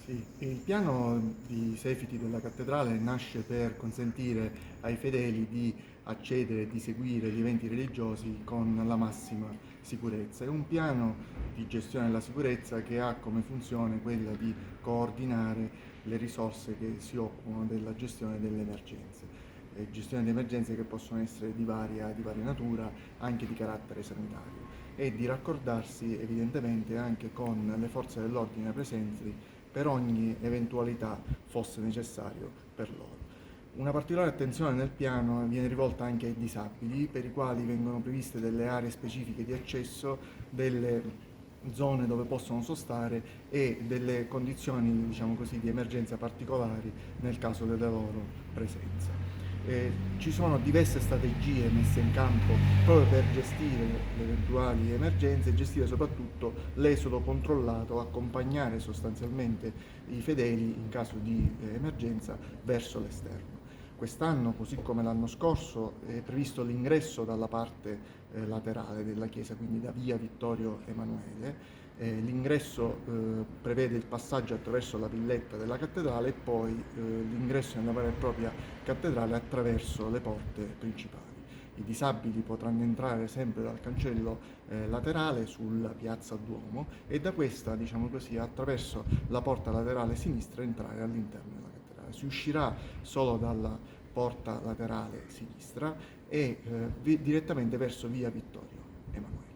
Sì, il piano di Safety della cattedrale nasce per consentire ai fedeli di accedere e di seguire gli eventi religiosi con la massima sicurezza. È un piano di gestione della sicurezza che ha come funzione quella di coordinare le risorse che si occupano della gestione delle emergenze. Gestione di emergenze che possono essere di varia natura, anche di carattere sanitario, e di raccordarsi evidentemente anche con le forze dell'ordine presenti per ogni eventualità fosse necessario per loro. Una particolare attenzione nel piano viene rivolta anche ai disabili, per i quali vengono previste delle aree specifiche di accesso, delle zone dove possono sostare e delle condizioni, diciamo così, di emergenza particolari nel caso della loro presenza. Ci sono diverse strategie messe in campo proprio per gestire le eventuali emergenze e gestire soprattutto l'esodo controllato, accompagnare sostanzialmente i fedeli in caso di emergenza verso l'esterno. Quest'anno, così come l'anno scorso, è previsto l'ingresso dalla parte laterale della chiesa, quindi da via Vittorio Emanuele. L'ingresso prevede il passaggio attraverso la villetta della cattedrale e poi l'ingresso nella vera e propria cattedrale attraverso le porte principali. I disabili potranno entrare sempre dal cancello laterale sulla piazza Duomo e da questa, diciamo così, attraverso la porta laterale sinistra entrare all'interno della cattedrale. Si uscirà solo dalla porta laterale sinistra e direttamente verso via Vittorio Emanuele.